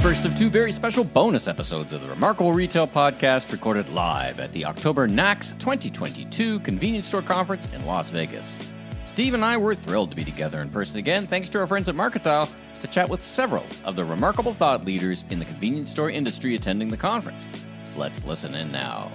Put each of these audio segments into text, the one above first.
first of two very special bonus episodes of the Remarkable Retail Podcast, recorded live at the October NACS 2022 Convenience Store Conference in Las Vegas. Steve and I were thrilled to be together in person again, thanks to our friends at Marketile, to chat with several of the remarkable thought leaders in the convenience store industry attending the conference. Let's listen in now.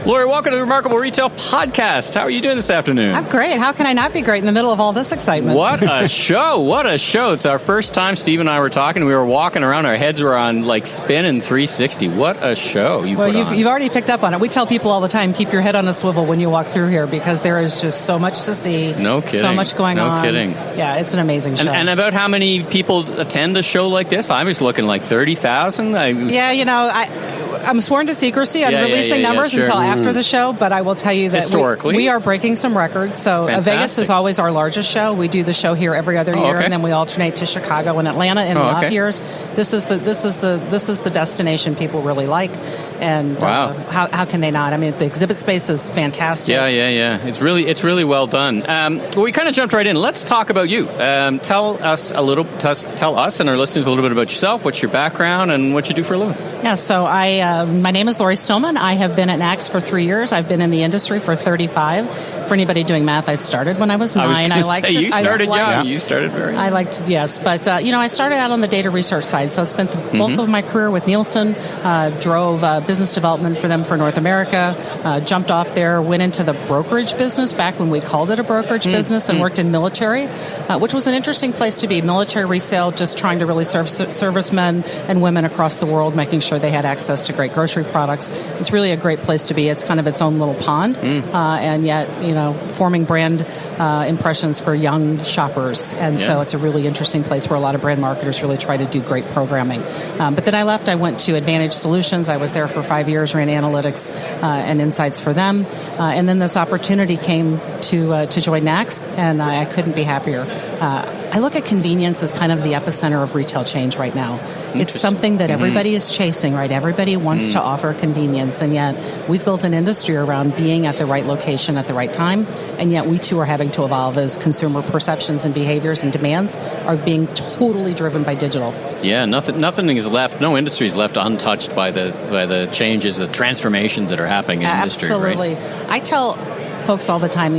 Lori, welcome to the Remarkable Retail Podcast. How are you doing this afternoon? I'm great. How can I not be great in the middle of all this excitement? What a show. What a show. It's our first time Steve and I were talking. We were walking around. Our heads were on like spinning 360. What a show you put on. You've already picked up on it. We tell people all the time, keep your head on a swivel when you walk through here because there is just so much to see. No kidding. So much going on. No kidding. Yeah, it's an amazing show. And about how many people attend a show like this? I was looking like 30,000. Yeah, you know, I'm sworn to secrecy on releasing numbers sure. until after the show, but I will tell you that historically we are breaking some records. So Vegas is always our largest show. We do the show here every other year, and then we alternate to Chicago and Atlanta in the off years. This is the destination people really like, and how can they not? I mean, the exhibit space is fantastic. Yeah. It's really well done. Well, we kind of jumped right in. Let's talk about you. Tell us and our listeners a little bit about yourself. What's your background and what you do for a living? Yeah, so my name is Buss Stillman. I have been at NACS for 3 years. I've been in the industry for 35. For anybody doing math, I started when I was 9. You started young. You started very young. I liked, yes. But, I started out on the data research side. So I spent the bulk of my career with Nielsen, drove business development for them for North America, jumped off there, went into the brokerage business back when we called it a brokerage business, and worked in military, which was an interesting place to be. Military resale, just trying to really serve servicemen and women across the world, making sure they had access to great grocery products. It's really a great place to be. It's kind of its own little pond, and yet, forming brand impressions for young shoppers. And so it's a really interesting place where a lot of brand marketers really try to do great programming. But then I left. I went to Advantage Solutions. I was there for 5 years, ran analytics and insights for them. And then this opportunity came to join NACS, and I couldn't be happier. I look at convenience as kind of the epicenter of retail change right now. It's something that everybody is chasing, right? Everybody wants to offer convenience, and yet we've built an industry around being at the right location at the right time, and yet we too are having to evolve as consumer perceptions and behaviors and demands are being totally driven by digital. Yeah, nothing is left, no industry is left untouched by the changes, the transformations that are happening in industry. Absolutely. Right? I tell folks all the time,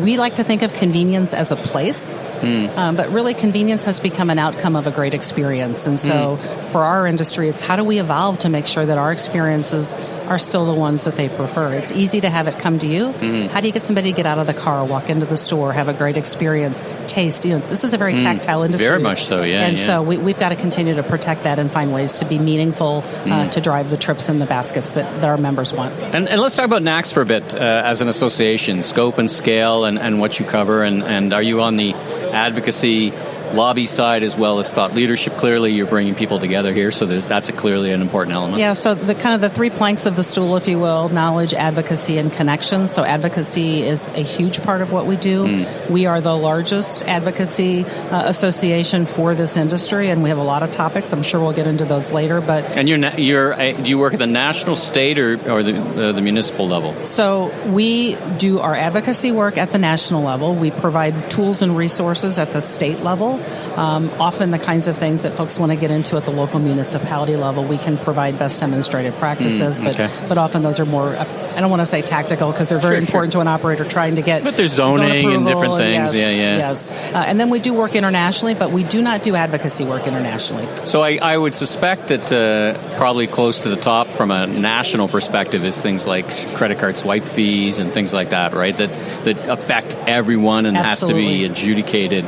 we like to think of convenience as a place, but really convenience has become an outcome of a great experience. And so for our industry, it's how do we evolve to make sure that our experiences are still the ones that they prefer. It's easy to have it come to you. How do you get somebody to get out of the car, walk into the store, have a great experience, taste? This is a very tactile industry. Very much so, yeah. And so we've got to continue to protect that and find ways to be meaningful to drive the trips and the baskets that our members want. And let's talk about NACS for a bit as an association, scope and scale and what you cover. And are you on the advocacy lobby side as well as thought leadership? Clearly you're bringing people together here, so that's clearly an important element. Yeah, so the kind of the 3 planks of the stool, if you will: knowledge, advocacy, and connection. So advocacy is a huge part of what we do. We are the largest advocacy association for this industry, and we have a lot of topics. I'm sure we'll get into those later. But and do you work at the national, state, or the municipal level? So we do our advocacy work at the national level. We provide tools and resources at the state level. Often the kinds of things that folks want to get into at the local municipality level, we can provide best demonstrated practices, but often those are more, I don't want to say tactical because they're very important to an operator trying to get But there's zoning and different things. Yes. And then we do work internationally, but we do not do advocacy work internationally. So I would suspect that probably close to the top from a national perspective is things like credit card swipe fees and things like that, right? That affect everyone and has to be adjudicated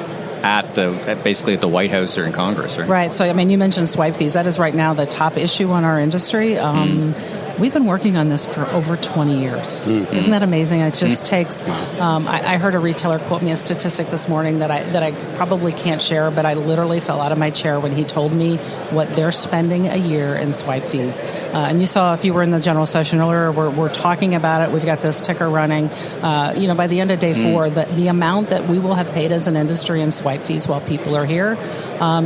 basically at the White House or in Congress, right? Right. So, I mean, you mentioned swipe fees. That is right now the top issue on our industry. We've been working on this for over 20 years. Isn't that amazing? It just takes... I heard a retailer quote me a statistic this morning that I probably can't share, but I literally fell out of my chair when he told me what they're spending a year in swipe fees. And you saw, if you were in the general session earlier, we're talking about it. We've got this ticker running. By the end of day 4, the amount that we will have paid as an industry in swipe fees while people are here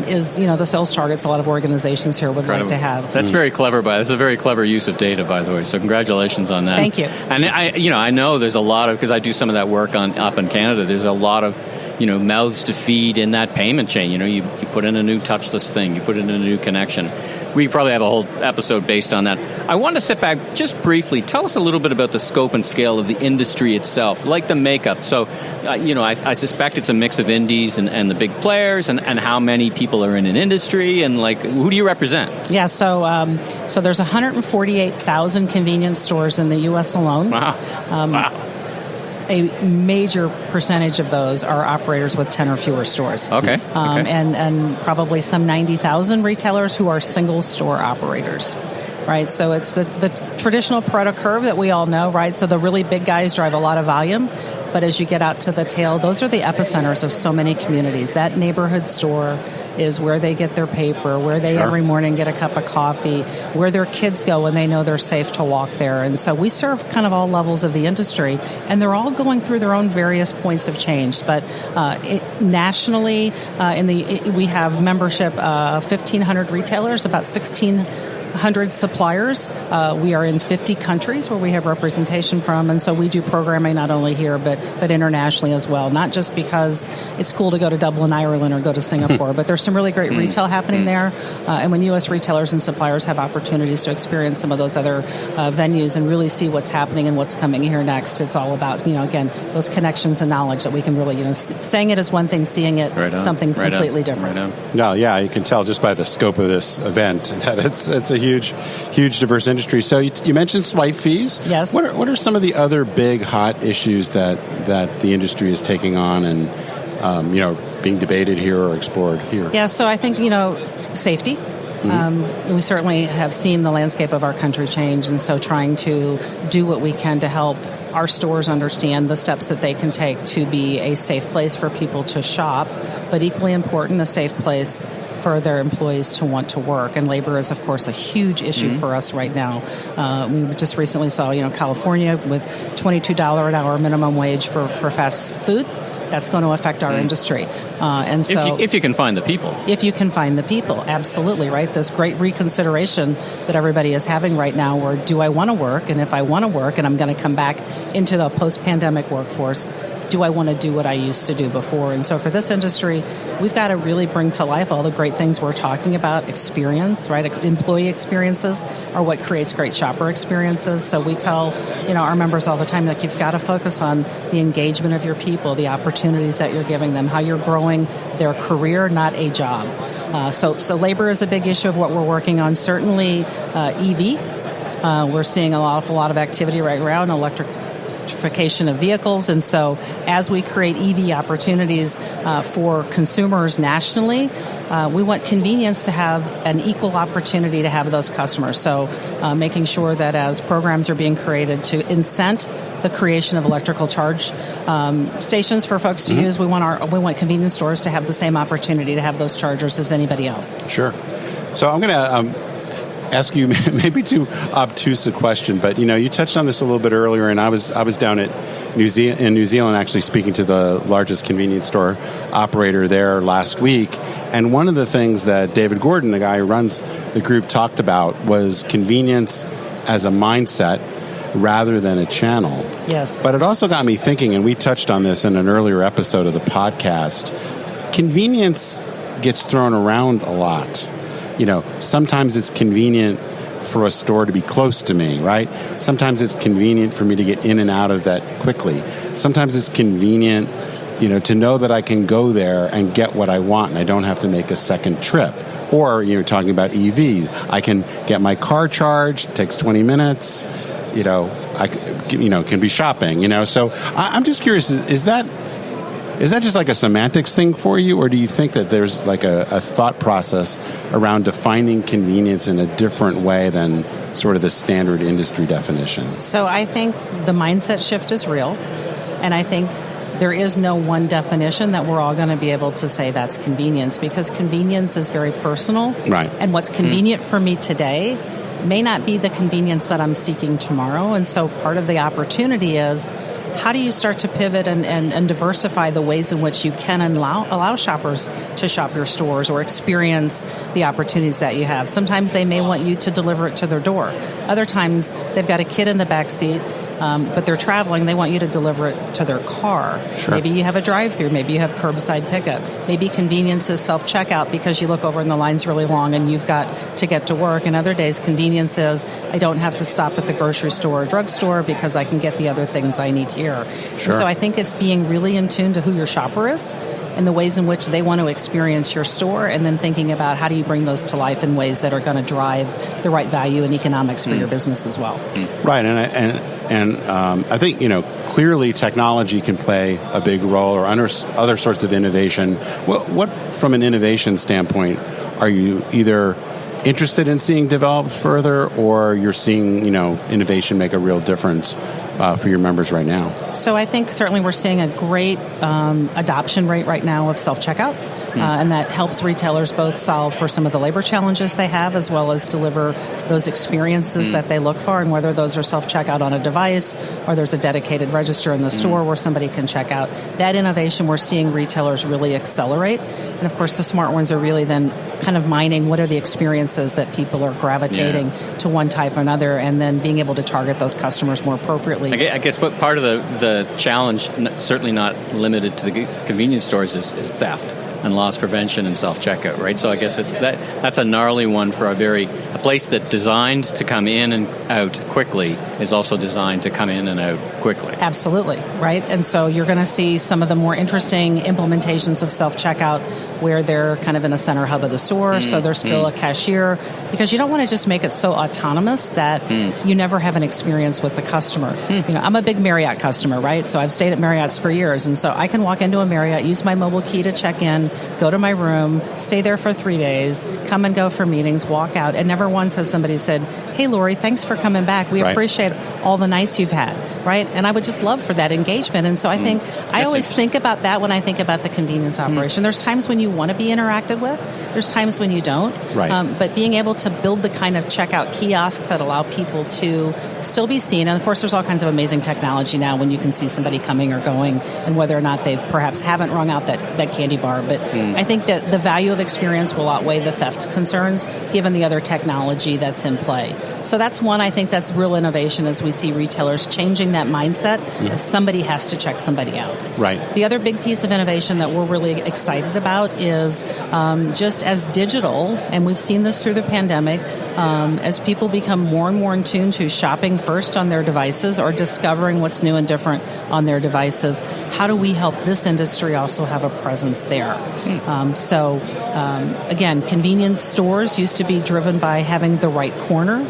is, the sales targets a lot of organizations here would like to have. That's very clever. It's a very clever use of data, by the way. So congratulations on that. Thank you. And I know there's a lot of, because I do some of that work up in Canada. There's a lot of mouths to feed in that payment chain. You put in a new touchless thing, you put in a new connection. We probably have a whole episode based on that. I want to step back just briefly. Tell us a little bit about the scope and scale of the industry itself, like the makeup. So, I suspect it's a mix of indies and the big players, and how many people are in an industry, and who do you represent? Yeah, so there's 148,000 convenience stores in the U.S. alone. Wow. Wow. A major percentage of those are operators with 10 or fewer stores. Okay. And probably some 90,000 retailers who are single store operators. Right, so it's the traditional Pareto curve that we all know, right? So the really big guys drive a lot of volume, but as you get out to the tail, those are the epicenters of so many communities. That neighborhood store is where they get their paper, where they every morning get a cup of coffee, where their kids go when they know they're safe to walk there. And so we serve kind of all levels of the industry, and they're all going through their own various points of change. But nationally, we have membership of 1,500 retailers, about 1,600 suppliers. We are in 50 countries where we have representation from, and so we do programming not only here but internationally as well. Not just because it's cool to go to Dublin, Ireland, or go to Singapore, but there's some really great retail happening there. And when U.S. retailers and suppliers have opportunities to experience some of those other venues and really see what's happening and what's coming here next, it's all about again those connections and knowledge that we can really saying it is one thing, seeing it something completely different. No, yeah, you can tell just by the scope of this event that it's a huge diverse industry. So you mentioned swipe fees. Yes. What are some of the other big hot issues that the industry is taking on and being debated here or explored here? Yeah, so I think safety. We certainly have seen the landscape of our country change, and so trying to do what we can to help our stores understand the steps that they can take to be a safe place for people to shop, but equally important, a safe place for their employees to want to work. And labor is, of course, a huge issue for us right now. We just recently saw, California with $22 an hour minimum wage for fast food. That's going to affect our industry. And so if you can find the people. If you can find the people, absolutely, right? This great reconsideration that everybody is having right now where do I want to work? And if I want to work and I'm going to come back into the post-pandemic workforce, do I want to do what I used to do before? And so for this industry, we've got to really bring to life all the great things we're talking about. Experience, right? Employee experiences are what creates great shopper experiences. So we tell, our members all the time, you've got to focus on the engagement of your people, the opportunities that you're giving them, how you're growing their career, not a job. So labor is a big issue of what we're working on. Certainly EV. We're seeing an awful lot of activity right around electrification of vehicles, and so as we create EV opportunities for consumers nationally, we want convenience to have an equal opportunity to have those customers. So making sure that as programs are being created to incent the creation of electrical charge stations for folks to use, we want convenience stores to have the same opportunity to have those chargers as anybody else. Sure. So I'm going to ask you maybe too obtuse a question, but you touched on this a little bit earlier, and I was down at New Zealand actually speaking to the largest convenience store operator there last week, and one of the things that David Gordon, the guy who runs the group, talked about was convenience as a mindset rather than a channel. Yes. But it also got me thinking, and we touched on this in an earlier episode of the podcast, convenience gets thrown around a lot. Sometimes it's convenient for a store to be close to me, right? Sometimes it's convenient for me to get in and out of that quickly. Sometimes it's convenient, to know that I can go there and get what I want and I don't have to make a second trip. Or, talking about EVs, I can get my car charged, it takes 20 minutes, I can be shopping, So I'm just curious, is that just like a semantics thing for you, or do you think that there's like a thought process around defining convenience in a different way than sort of the standard industry definition? So I think the mindset shift is real, and I think there is no one definition that we're all going to be able to say that's convenience, because convenience is very personal. Right. And what's convenient for me today may not be the convenience that I'm seeking tomorrow. And so part of the opportunity is, how do you start to pivot and diversify the ways in which you can allow shoppers to shop your stores or experience the opportunities that you have? Sometimes they may want you to deliver it to their door. Other times they've got a kid in the back seat. but they're traveling. They want you to deliver it to their car. Sure. Maybe you have a drive-through. Maybe you have curbside pickup. Maybe convenience is self-checkout because you look over and the line's really long and you've got to get to work. And other days, convenience is I don't have to stop at the grocery store or drugstore because I can get the other things I need here. Sure. So I think it's being really in tune to who your shopper is and the ways in which they want to experience your store, and then thinking about how do you bring those to life in ways that are going to drive the right value and economics for your business as well. Right, and I think, clearly technology can play a big role, or other sorts of innovation. What from an innovation standpoint, are you either interested in seeing developed further, or you're seeing, innovation make a real difference for your members right now? So I think certainly we're seeing a great adoption rate right now of self-checkout, and that helps retailers both solve for some of the labor challenges they have as well as deliver those experiences that they look for, and whether those are self-checkout on a device or there's a dedicated register in the store where somebody can check out. That innovation we're seeing retailers really accelerate, and of course the smart ones are really then kind of mining what are the experiences that people are gravitating to one type or another, and then being able to target those customers more appropriately. I guess what part of the challenge, certainly not limited to the convenience stores, is theft and loss prevention and self-checkout, right? So I guess that's a gnarly one for a place that designed to come in and out quickly is also designed to come in and out quickly. Absolutely, right? And so you're going to see some of the more interesting implementations of self-checkout where they're kind of in a center hub of the store, so there's still a cashier, because you don't want to just make it so autonomous that you never have an experience with the customer. I'm a big Marriott customer, right? So I've stayed at Marriott's for years, and so I can walk into a Marriott, use my mobile key to check in, go to my room, stay there for 3 days, come and go for meetings, walk out, and never once has somebody said, "Hey, Lori, thanks for coming back. We appreciate all the nights you've had," right? And I would just love for that engagement. And so I think I always think about that when I think about the convenience operation. There's times when you want to be interacted with. There's times when you don't. Right. But being able to build the kind of checkout kiosks that allow people to still be seen, and of course there's all kinds of amazing technology now when you can see somebody coming or going and whether or not they perhaps haven't rung out that candy bar. But I think that the value of experience will outweigh the theft concerns given the other technology that's in play. So that's one, I think that's real innovation as we see retailers changing that mindset as somebody has to check somebody out. Right. The other big piece of innovation that we're really excited about is just as digital, and we've seen this through the pandemic, as people become more and more in tune to shopping first on their devices or discovering what's new and different on their devices, how do we help this industry also have a presence there? Again, convenience stores used to be driven by having the right corner.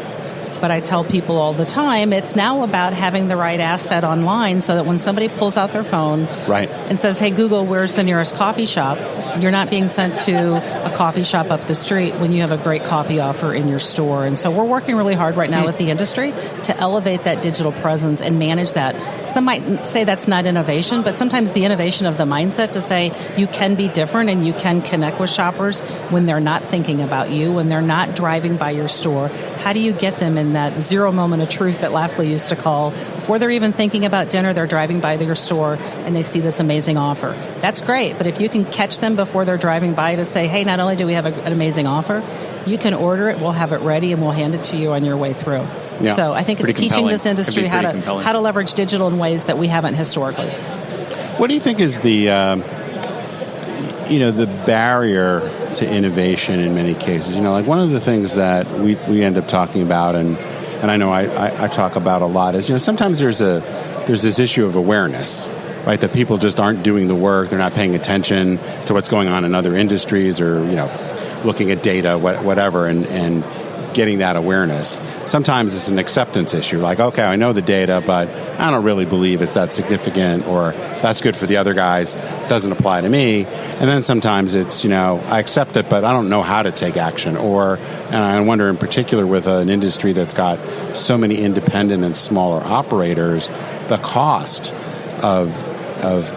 But I tell people all the time, it's now about having the right asset online so that when somebody pulls out their phone and says, "Hey, Google, where's the nearest coffee shop?" you're not being sent to a coffee shop up the street when you have a great coffee offer in your store. And so we're working really hard right now with the industry to elevate that digital presence and manage that. Some might say that's not innovation, but sometimes the innovation of the mindset to say you can be different and you can connect with shoppers when they're not thinking about you, when they're not driving by your store. How do you get them in that zero moment of truth that Lafley used to call? Before they're even thinking about dinner, they're driving by your store and they see this amazing offer. That's great, but if you can catch them before they're driving by to say, "Hey, not only do we have an amazing offer, you can order it, we'll have it ready, and we'll hand it to you on your way through." Yeah. So I think it's teaching this industry how to leverage digital in ways that we haven't historically. What do you think is the barrier to innovation in many cases? Like one of the things that we end up talking about, and I know I talk about a lot, is sometimes there's this issue of awareness, right? That people just aren't doing the work, they're not paying attention to what's going on in other industries, or looking at data, whatever, and getting that awareness. Sometimes it's an acceptance issue, like, okay, I know the data, but I don't really believe it's that significant, or that's good for the other guys, doesn't apply to me. And then sometimes it's, I accept it, but I don't know how to take action. And I wonder in particular with an industry that's got so many independent and smaller operators, the cost of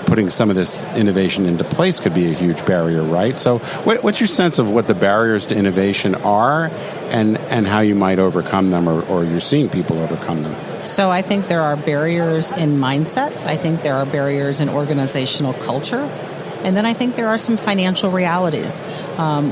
putting some of this innovation into place could be a huge barrier, right? So what's your sense of what the barriers to innovation are and how you might overcome them, or you're seeing people overcome them? So I think there are barriers in mindset. I think there are barriers in organizational culture. And then I think there are some financial realities.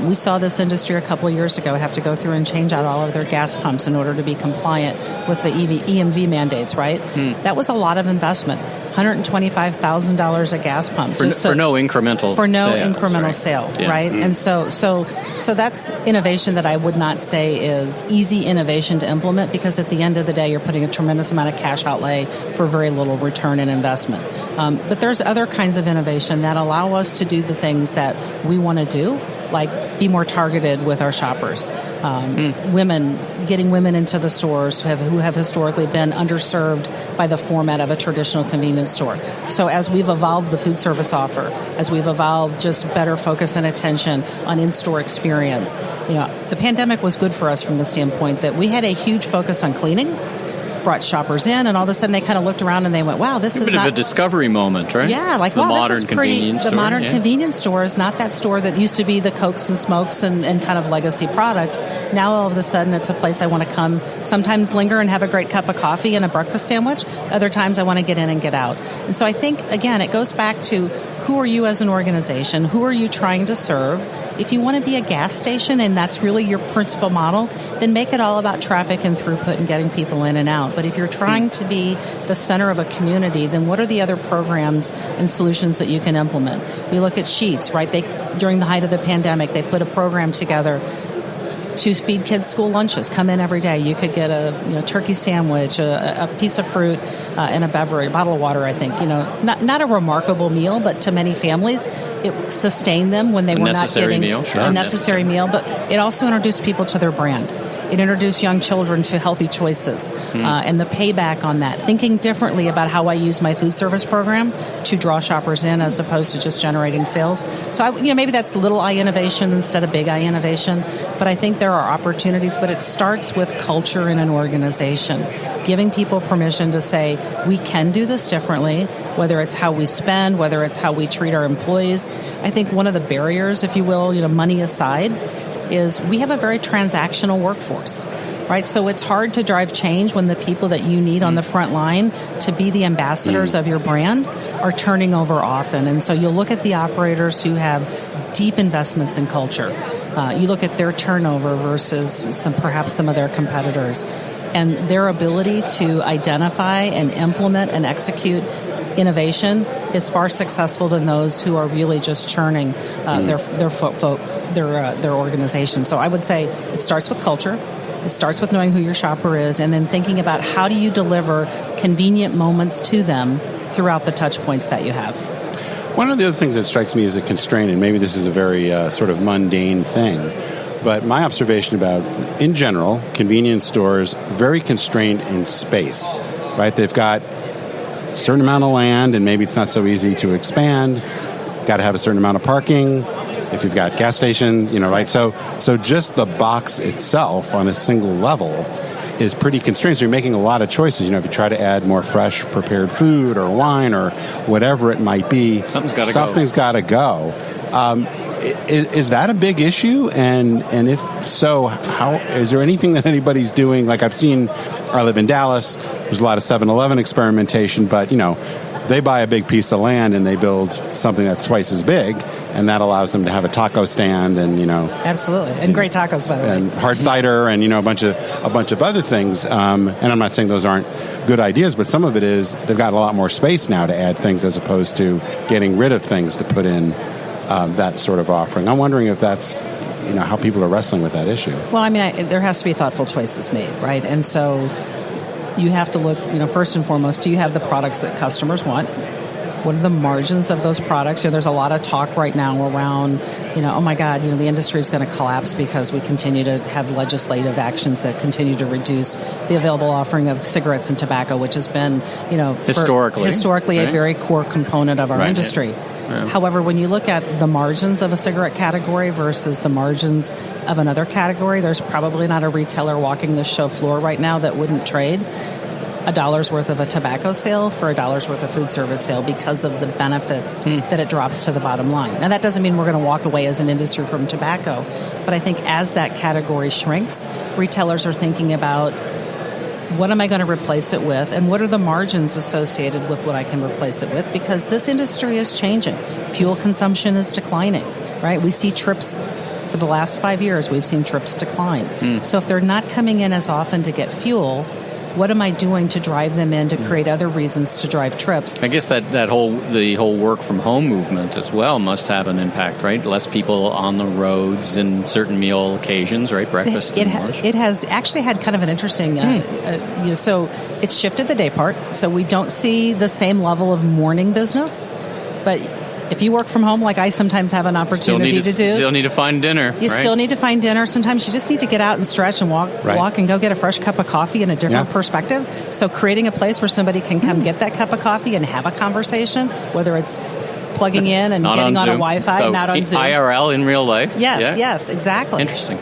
We saw this industry a couple of years ago have to go through and change out all of their gas pumps in order to be compliant with the EMV mandates, right? That was a lot of investment. $125,000 a gas pump for no incremental sale, right? And so that's innovation that I would not say is easy innovation to implement, because at the end of the day, you're putting a tremendous amount of cash outlay for very little return in investment. But there's other kinds of innovation that allow us to do the things that we want to do, like be more targeted with our shoppers. Getting women into the stores who have historically been underserved by the format of a traditional convenience store. So as we've evolved the food service offer, as we've evolved just better focus and attention on in-store experience, the pandemic was good for us from the standpoint that we had a huge focus on cleaning, brought shoppers in, and all of a sudden they kind of looked around and they went, wow, this is not... a additional moment, right? Yeah, like, wow, this is pretty... The modern convenience store is not that store that used to be the Cokes and Smokes and kind of legacy products. Now all of a sudden it's a place I want to come, sometimes linger and have a great cup of coffee and a breakfast sandwich. Other times I want to get in and get out. And so I think, again, it goes back to who are you as an organization? Who are you trying to serve? If you want to be a gas station and that's really your principal model, then make it all about traffic and throughput and getting people in and out. But if you're trying to be the center of a community, then what are the other programs and solutions that you can implement? You look at Sheets, right? During the height of the pandemic, they put a program together to feed kids school lunches. Come in every day. You could get a turkey sandwich, a piece of fruit, and a beverage, a bottle of water, I think. Not a remarkable meal, but to many families, it sustained them when they were not getting a necessary meal. But it also introduced people to their brand. It introduced young children to healthy choices and the payback on that. Thinking differently about how I use my food service program to draw shoppers in as opposed to just generating sales. So maybe that's little I innovation instead of big I innovation. But I think there are opportunities. But it starts with culture in an organization, giving people permission to say we can do this differently. Whether it's how we spend, whether it's how we treat our employees. I think one of the barriers, if you will, money aside, is we have a very transactional workforce, right? So it's hard to drive change when the people that you need on the front line to be the ambassadors of your brand are turning over often. And so you'll look at the operators who have deep investments in culture. You look at their turnover versus perhaps some of their competitors, and their ability to identify and implement and execute innovation is far successful than those who are really just churning their organization. So I would say it starts with culture. It starts with knowing who your shopper is, and then thinking about how do you deliver convenient moments to them throughout the touch points that you have. One of the other things that strikes me as a constraint, and maybe this is a very sort of mundane thing, but my observation about, in general, convenience stores, very constrained in space, right? They've got a certain amount of land, and maybe it's not so easy to expand. Got to have a certain amount of parking. If you've got gas stations, right? So just the box itself on a single level is pretty constrained. So you're making a lot of choices. If you try to add more fresh prepared food or wine or whatever it might be, something's got to go. Is that a big issue? And if so, how is there anything that anybody's doing? Like I live in Dallas. There's a lot of 7-Eleven experimentation, but they buy a big piece of land and they build something that's twice as big, and that allows them to have a taco stand and absolutely, and great tacos, by the way, and hard cider and a bunch of other things. And I'm not saying those aren't good ideas, but some of it is they've got a lot more space now to add things as opposed to getting rid of things to put in that sort of offering. I'm wondering if that's how people are wrestling with that issue. Well, there has to be thoughtful choices made, right? And so you have to look, first and foremost, do you have the products that customers want? What are the margins of those products? There's a lot of talk right now around, oh my God, the industry is going to collapse because we continue to have legislative actions that continue to reduce the available offering of cigarettes and tobacco, which has been, historically right? a very core component of our industry. Yeah. However, when you look at the margins of a cigarette category versus the margins of another category, there's probably not a retailer walking the show floor right now that wouldn't trade $1 worth of a tobacco sale for $1 worth of food service sale because of the benefits that it drops to the bottom line. Now, that doesn't mean we're going to walk away as an industry from tobacco, but I think as that category shrinks, retailers are thinking about what am I going to replace it with, and what are the margins associated with what I can replace it with? Because this industry is changing. Fuel consumption is declining, right? We see trips. For the last 5 years, we've seen trips decline. So if they're not coming in as often to get fuel, what am I doing to drive them in to create other reasons to drive trips? I guess the whole work from home movement as well must have an impact, right? Less people on the roads and certain meal occasions, right? Breakfast and lunch. It has actually had kind of an interesting, so it's shifted the day part. So we don't see the same level of morning business, but if you work from home, like I sometimes have an opportunity to do. Still need to find dinner. You still need to find dinner. Sometimes you just need to get out and stretch and walk and go get a fresh cup of coffee in a different perspective. So creating a place where somebody can come get that cup of coffee and have a conversation, whether it's plugging in and getting on a Wi-Fi, so not on Zoom. IRL in real life? Yes, exactly. Interesting.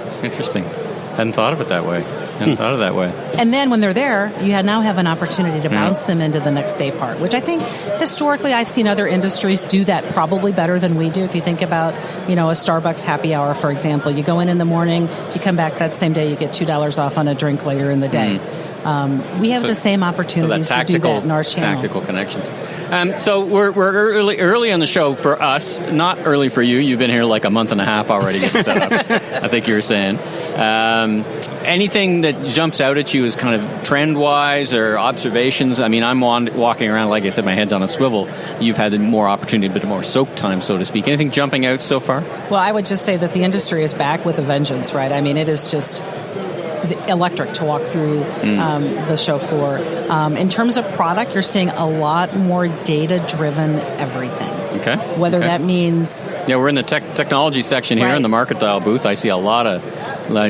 Hadn't thought of it that way. And then when they're there, you now have an opportunity to bounce them into the next day part, which I think historically I've seen other industries do that probably better than we do. If you think about, a Starbucks happy hour, for example, you go in the morning, if you come back that same day, you get $2 off on a drink later in the day. We have the same opportunities to do that in our channel. Tactical connections. So we're early on the show for us, not early for you. You've been here like a month and a half already getting set up, I think you were saying. Anything that jumps out at you as kind of trend-wise or observations? I mean, I'm walking around, like I said, my head's on a swivel. You've had more opportunity, a bit more soak time, so to speak. Anything jumping out so far? Well, I would just say that the industry is back with a vengeance, right? I mean, it is just electric to walk through the show floor. In terms of product, you're seeing a lot more data-driven everything. Okay. Whether that means... Yeah, we're in the technology section here in the Market Dial booth. I see a lot of,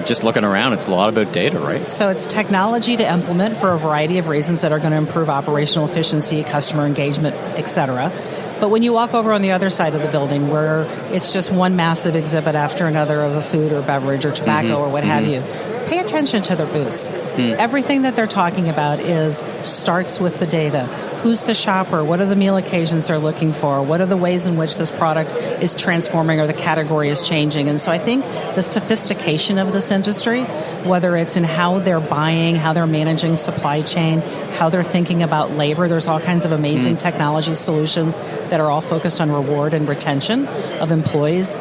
just looking around, it's a lot about data, right? So it's technology to implement for a variety of reasons that are going to improve operational efficiency, customer engagement, etc. But when you walk over on the other side of the building where it's just one massive exhibit after another of a food or beverage or tobacco or what have you, pay attention to their booths. Everything that they're talking about starts with the data. Who's the shopper? What are the meal occasions they're looking for? What are the ways in which this product is transforming or the category is changing? And so I think the sophistication of this industry, whether it's in how they're buying, how they're managing supply chain, how they're thinking about labor, there's all kinds of amazing technology solutions that are all focused on reward and retention of employees.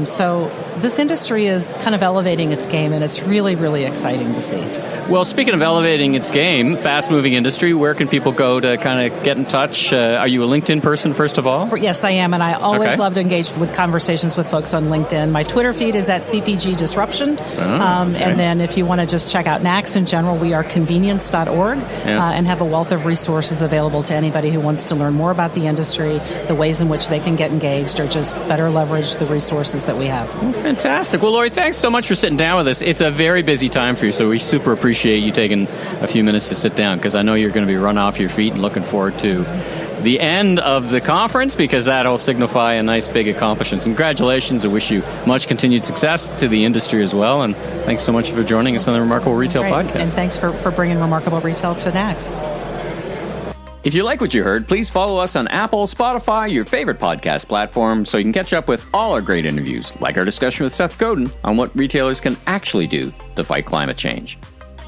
So this industry is kind of elevating its game, and it's really, really exciting to see. Well, speaking of elevating its game, fast-moving industry, where can people go to kind of get in touch? Are you a LinkedIn person, first of all? Yes, I am, and I always love to engage with conversations with folks on LinkedIn. My Twitter feed is at CPG Disruption, and then if you want to just check out NACS in general, we are convenience.org and have a wealth of resources available to anybody who wants to learn more about the industry, the ways in which they can get engaged, or just better leverage the resources that we have. Well, fantastic. Well, Lori, thanks so much for sitting down with us. It's a very busy time for you, so we super appreciate you taking a few minutes to sit down, because I know you're going to be run off your feet and looking forward to the end of the conference, because that'll signify a nice big accomplishment. Congratulations. I wish you much continued success to the industry as well, and thanks so much for joining us on the Remarkable Retail Podcast. And thanks for bringing Remarkable Retail to NACS. If you like what you heard, please follow us on Apple, Spotify, your favorite podcast platform, so you can catch up with all our great interviews, like our discussion with Seth Godin on what retailers can actually do to fight climate change.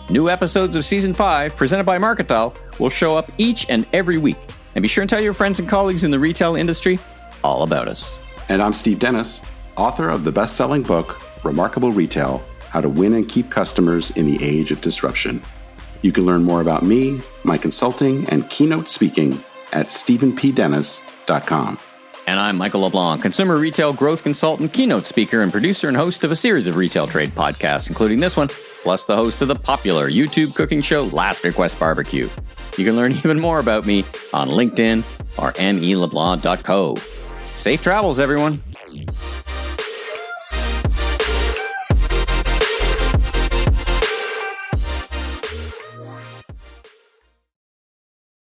New episodes of Season 5, presented by Market Dial, will show up each and every week. And be sure and tell your friends and colleagues in the retail industry all about us. And I'm Steve Dennis, author of the best-selling book, Remarkable Retail, How to Win and Keep Customers in the Age of Disruption. You can learn more about me, my consulting, and keynote speaking at StephenPDennis.com. And I'm Michael LeBlanc, consumer retail growth consultant, keynote speaker, and producer and host of a series of retail trade podcasts, including this one, plus the host of the popular YouTube cooking show Last Request Barbecue. You can learn even more about me on LinkedIn or neleblanc.co. Safe travels, everyone.